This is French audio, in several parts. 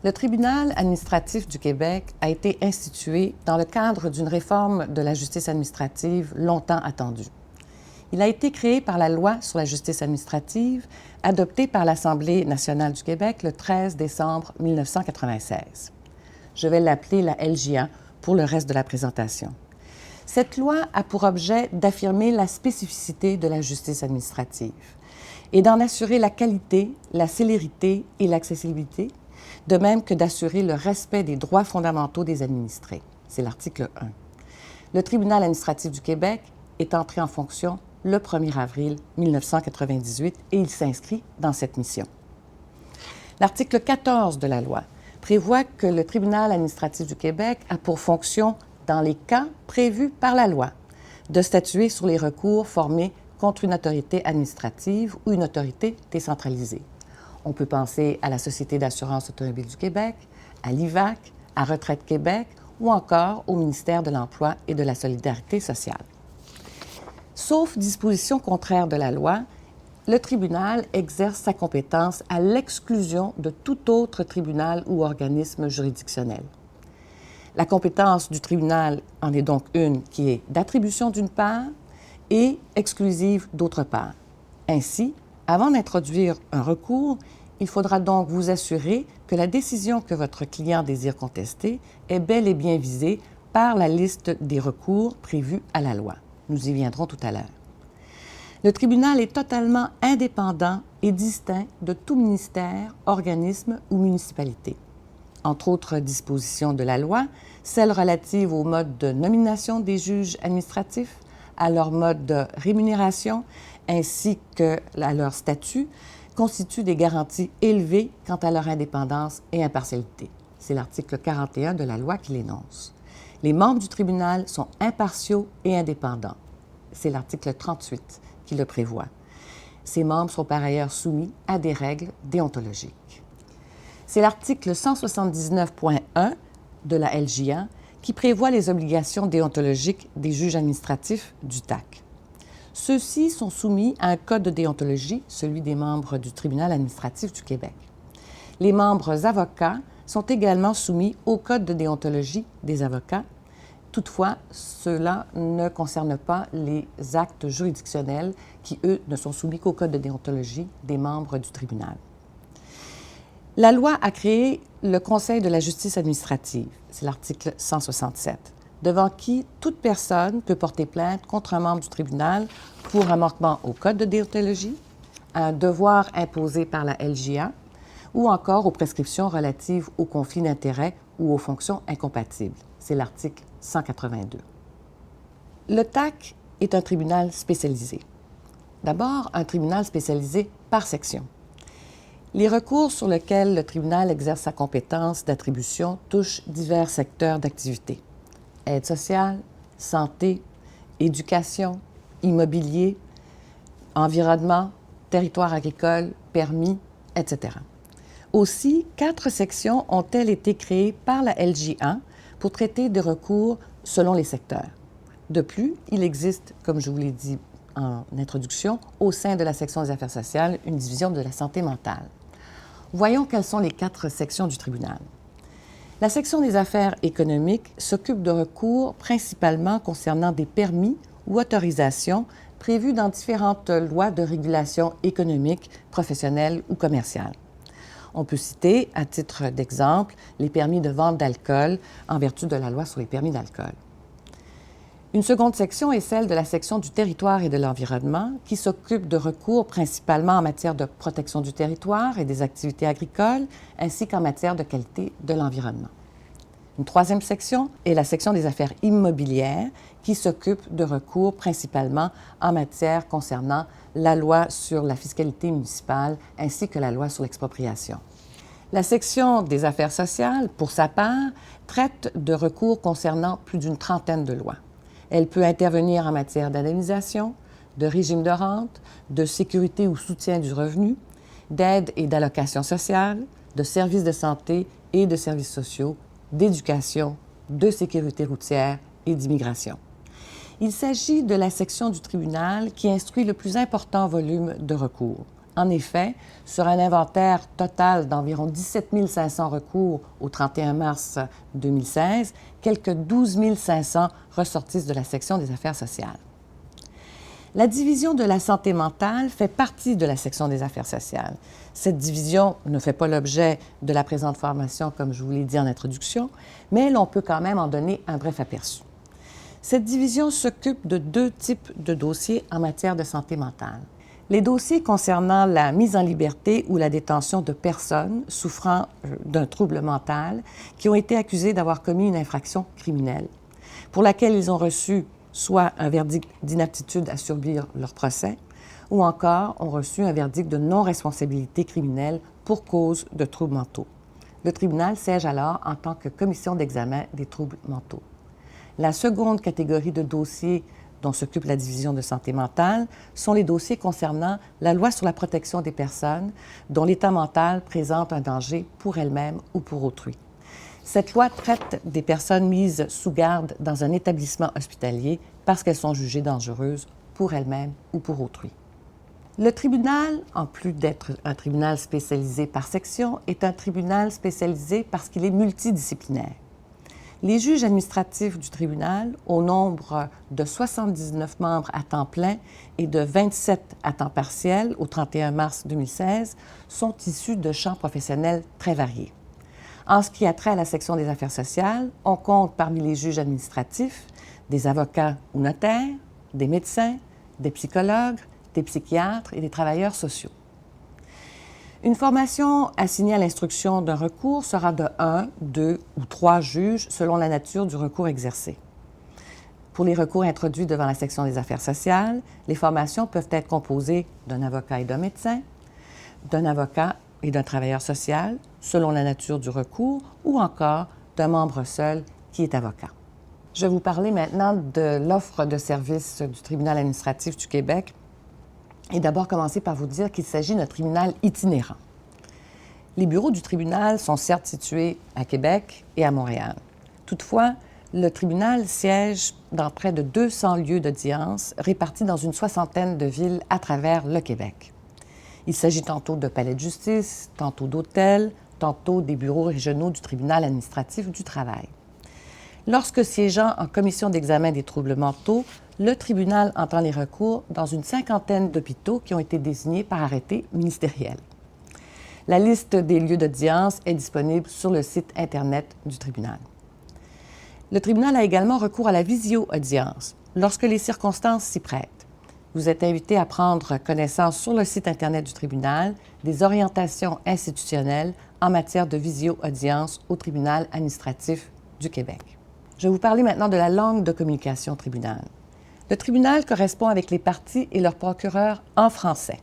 Le tribunal administratif du Québec a été institué dans le cadre d'une réforme de la justice administrative longtemps attendue. Il a été créé par la Loi sur la justice administrative, adoptée par l'Assemblée nationale du Québec le 13 décembre 1996. Je vais l'appeler la LJA pour le reste de la présentation. Cette loi a pour objet d'affirmer la spécificité de la justice administrative et d'en assurer la qualité, la célérité et l'accessibilité, de même que d'assurer le respect des droits fondamentaux des administrés. C'est l'article 1. Le tribunal administratif du Québec est entré en fonction le 1er avril 1998 et il s'inscrit dans cette mission. L'article 14 de la loi prévoit que le tribunal administratif du Québec a pour fonction, dans les cas prévus par la loi, de statuer sur les recours formés contre une autorité administrative ou une autorité décentralisée. On peut penser à la Société d'assurance automobile du Québec, à l'IVAC, à Retraite Québec ou encore au ministère de l'Emploi et de la Solidarité sociale. Sauf disposition contraire de la loi, le tribunal exerce sa compétence à l'exclusion de tout autre tribunal ou organisme juridictionnel. La compétence du tribunal en est donc une qui est d'attribution d'une part et exclusive d'autre part. Ainsi, avant d'introduire un recours, il faudra donc vous assurer que la décision que votre client désire contester est bel et bien visée par la liste des recours prévus à la loi. Nous y viendrons tout à l'heure. Le tribunal est totalement indépendant et distinct de tout ministère, organisme ou municipalité. Entre autres dispositions de la loi, celles relatives au mode de nomination des juges administratifs, à leur mode de rémunération, ainsi qu'à leur statut, constituent des garanties élevées quant à leur indépendance et impartialité. C'est l'article 41 de la loi qui l'énonce. Les membres du tribunal sont impartiaux et indépendants. C'est l'article 38 qui le prévoit. Ces membres sont par ailleurs soumis à des règles déontologiques. C'est l'article 179.1 de la LJA qui prévoit les obligations déontologiques des juges administratifs du TAC. Ceux-ci sont soumis à un code de déontologie, celui des membres du tribunal administratif du Québec. Les membres avocats sont également soumis au code de déontologie des avocats. Toutefois, cela ne concerne pas les actes juridictionnels qui, eux, ne sont soumis qu'au code de déontologie des membres du tribunal. La loi a créé le Conseil de la justice administrative, c'est l'article 167, devant qui toute personne peut porter plainte contre un membre du tribunal pour un manquement au code de déontologie, à un devoir imposé par la LJA ou encore aux prescriptions relatives aux conflits d'intérêts ou aux fonctions incompatibles. C'est l'article 182. Le TAC est un tribunal spécialisé. D'abord, un tribunal spécialisé par section. Les recours sur lesquels le tribunal exerce sa compétence d'attribution touchent divers secteurs d'activité. Aide sociale, santé, éducation, immobilier, environnement, territoire agricole, permis, etc. Aussi, 4 sections ont-elles été créées par la LJA pour traiter des recours selon les secteurs. De plus, il existe, comme je vous l'ai dit en introduction, au sein de la section des affaires sociales, une division de la santé mentale. Voyons quelles sont les 4 sections du tribunal. La section des affaires économiques s'occupe de recours principalement concernant des permis ou autorisations prévus dans différentes lois de régulation économique, professionnelle ou commerciale. On peut citer, à titre d'exemple, les permis de vente d'alcool en vertu de la loi sur les permis d'alcool. Une seconde section est celle de la section du territoire et de l'environnement qui s'occupe de recours principalement en matière de protection du territoire et des activités agricoles, ainsi qu'en matière de qualité de l'environnement. Une troisième section est la section des affaires immobilières qui s'occupe de recours principalement en matière concernant la loi sur la fiscalité municipale ainsi que la loi sur l'expropriation. La section des affaires sociales, pour sa part, traite de recours concernant plus d'une trentaine de lois. Elle peut intervenir en matière d'indemnisation, de régime de rente, de sécurité ou soutien du revenu, d'aide et d'allocation sociale, de services de santé et de services sociaux, d'éducation, de sécurité routière et d'immigration. Il s'agit de la section du tribunal qui instruit le plus important volume de recours. En effet, sur un inventaire total d'environ 17 500 recours au 31 mars 2016, quelques 12 500 ressortissent de la section des affaires sociales. La division de la santé mentale fait partie de la section des affaires sociales. Cette division ne fait pas l'objet de la présente formation, comme je vous l'ai dit en introduction, mais l'on peut quand même en donner un bref aperçu. Cette division s'occupe de 2 types de dossiers en matière de santé mentale. Les dossiers concernant la mise en liberté ou la détention de personnes souffrant d'un trouble mental qui ont été accusées d'avoir commis une infraction criminelle, pour laquelle ils ont reçu soit un verdict d'inaptitude à subir leur procès, ou encore ont reçu un verdict de non-responsabilité criminelle pour cause de troubles mentaux. Le tribunal siège alors en tant que commission d'examen des troubles mentaux. La seconde catégorie de dossiers dont s'occupe la division de santé mentale sont les dossiers concernant la loi sur la protection des personnes dont l'état mental présente un danger pour elles-mêmes ou pour autrui. Cette loi traite des personnes mises sous garde dans un établissement hospitalier parce qu'elles sont jugées dangereuses pour elles-mêmes ou pour autrui. Le tribunal, en plus d'être un tribunal spécialisé par section, est un tribunal spécialisé parce qu'il est multidisciplinaire. Les juges administratifs du tribunal, au nombre de 79 membres à temps plein et de 27 à temps partiel au 31 mars 2016, sont issus de champs professionnels très variés. En ce qui a trait à la section des affaires sociales, on compte parmi les juges administratifs des avocats ou notaires, des médecins, des psychologues, des psychiatres et des travailleurs sociaux. Une formation assignée à l'instruction d'un recours sera de 1, 2 ou 3 juges selon la nature du recours exercé. Pour les recours introduits devant la section des affaires sociales, les formations peuvent être composées d'un avocat et d'un médecin, d'un avocat et d'un travailleur social, selon la nature du recours, ou encore d'un membre seul qui est avocat. Je vais vous parler maintenant de l'offre de services du tribunal administratif du Québec et d'abord commencer par vous dire qu'il s'agit d'un tribunal itinérant. Les bureaux du tribunal sont certes situés à Québec et à Montréal. Toutefois, le tribunal siège dans près de 200 lieux d'audience répartis dans une soixantaine de villes à travers le Québec. Il s'agit tantôt de palais de justice, tantôt d'hôtels, tantôt des bureaux régionaux du tribunal administratif du travail. Lorsque siégeant en commission d'examen des troubles mentaux, le tribunal entend les recours dans une cinquantaine d'hôpitaux qui ont été désignés par arrêté ministériel. La liste des lieux d'audience est disponible sur le site Internet du tribunal. Le tribunal a également recours à la visio-audience lorsque les circonstances s'y prêtent. Vous êtes invité à prendre connaissance sur le site Internet du tribunal des orientations institutionnelles en matière de visio-audience au tribunal administratif du Québec. Je vais vous parler maintenant de la langue de communication au tribunal. Le tribunal correspond avec les parties et leurs procureurs en français.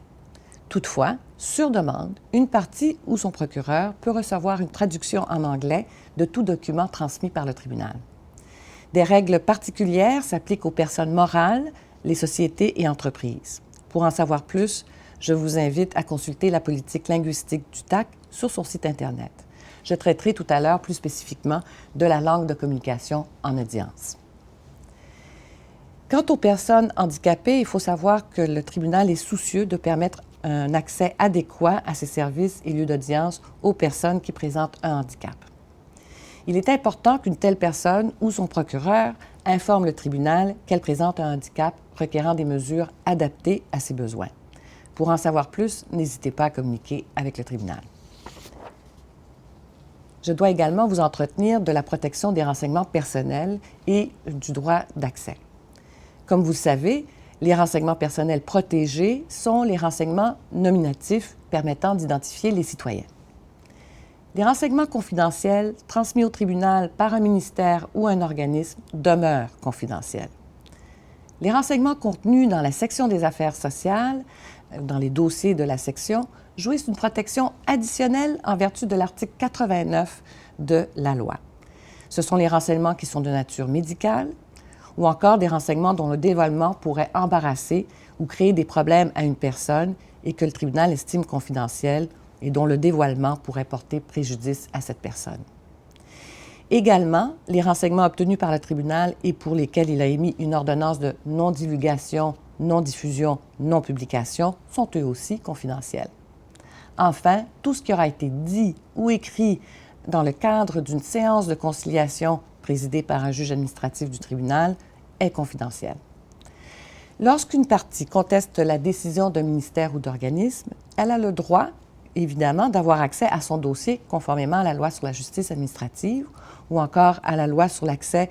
Toutefois, sur demande, une partie ou son procureur peut recevoir une traduction en anglais de tout document transmis par le tribunal. Des règles particulières s'appliquent aux personnes morales, les sociétés et entreprises. Pour en savoir plus, je vous invite à consulter la politique linguistique du TAC sur son site Internet. Je traiterai tout à l'heure plus spécifiquement de la langue de communication en audience. Quant aux personnes handicapées, il faut savoir que le tribunal est soucieux de permettre un accès adéquat à ces services et lieux d'audience aux personnes qui présentent un handicap. Il est important qu'une telle personne ou son procureur informe le tribunal qu'elle présente un handicap requérant des mesures adaptées à ses besoins. Pour en savoir plus, n'hésitez pas à communiquer avec le tribunal. Je dois également vous entretenir de la protection des renseignements personnels et du droit d'accès. Comme vous le savez, les renseignements personnels protégés sont les renseignements nominatifs permettant d'identifier les citoyens. Les renseignements confidentiels transmis au tribunal par un ministère ou un organisme demeurent confidentiels. Les renseignements contenus dans la section des affaires sociales, dans les dossiers de la section, jouissent d'une protection additionnelle en vertu de l'article 89 de la loi. Ce sont les renseignements qui sont de nature médicale ou encore des renseignements dont le dévoilement pourrait embarrasser ou créer des problèmes à une personne et que le tribunal estime confidentiels et dont le dévoilement pourrait porter préjudice à cette personne. Également, les renseignements obtenus par le tribunal et pour lesquels il a émis une ordonnance de non-divulgation non-diffusion, non-publication sont eux aussi confidentiels. Enfin, tout ce qui aura été dit ou écrit dans le cadre d'une séance de conciliation présidée par un juge administratif du tribunal est confidentiel. Lorsqu'une partie conteste la décision d'un ministère ou d'organisme, elle a le droit, évidemment, d'avoir accès à son dossier conformément à la loi sur la justice administrative ou encore à la loi sur l'accès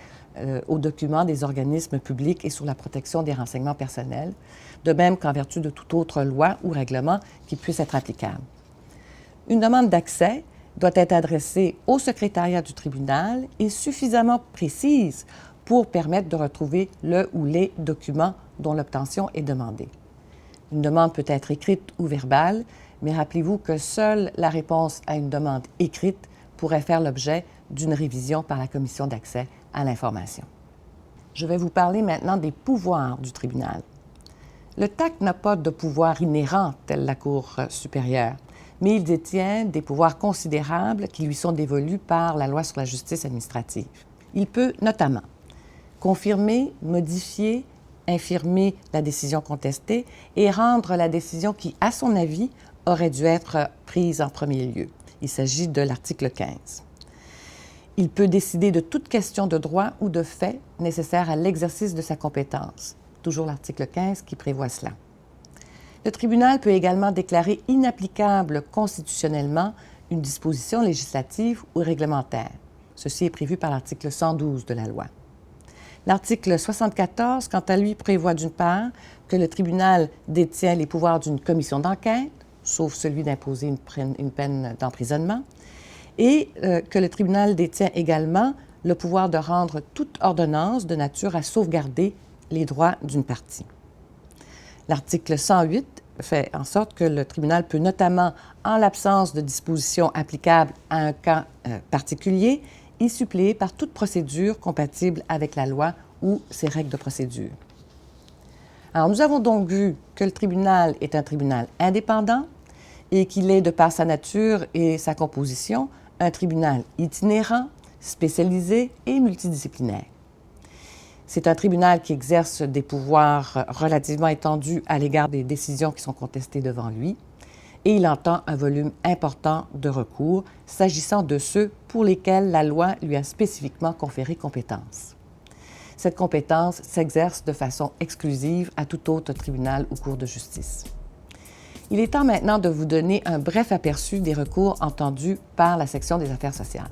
aux documents des organismes publics et sur la protection des renseignements personnels, de même qu'en vertu de toute autre loi ou règlement qui puisse être applicable. Une demande d'accès doit être adressée au secrétariat du tribunal et suffisamment précise pour permettre de retrouver le ou les documents dont l'obtention est demandée. Une demande peut être écrite ou verbale, mais rappelez-vous que seule la réponse à une demande écrite pourrait faire l'objet d'une révision par la commission d'accès à l'information. Je vais vous parler maintenant des pouvoirs du tribunal. Le TAC n'a pas de pouvoir inhérent tel la Cour supérieure, mais il détient des pouvoirs considérables qui lui sont dévolus par la loi sur la justice administrative. Il peut notamment confirmer, modifier, infirmer la décision contestée et rendre la décision qui, à son avis, aurait dû être prise en premier lieu. Il s'agit de l'article 15. Il peut décider de toute question de droit ou de fait nécessaire à l'exercice de sa compétence. Toujours l'article 15 qui prévoit cela. Le tribunal peut également déclarer inapplicable constitutionnellement une disposition législative ou réglementaire. Ceci est prévu par l'article 112 de la loi. L'article 74, quant à lui, prévoit d'une part que le tribunal détient les pouvoirs d'une commission d'enquête, sauf celui d'imposer une peine d'emprisonnement, et que le tribunal détient également le pouvoir de rendre toute ordonnance de nature à sauvegarder les droits d'une partie. L'article 108 fait en sorte que le tribunal peut notamment, en l'absence de dispositions applicables à un cas particulier, y suppléer par toute procédure compatible avec la loi ou ses règles de procédure. Alors, nous avons donc vu que le tribunal est un tribunal indépendant et qu'il est, de par sa nature et sa composition, un tribunal itinérant, spécialisé et multidisciplinaire. C'est un tribunal qui exerce des pouvoirs relativement étendus à l'égard des décisions qui sont contestées devant lui et il entend un volume important de recours s'agissant de ceux pour lesquels la loi lui a spécifiquement conféré compétence. Cette compétence s'exerce de façon exclusive à tout autre tribunal ou cour de justice. Il est temps maintenant de vous donner un bref aperçu des recours entendus par la section des affaires sociales.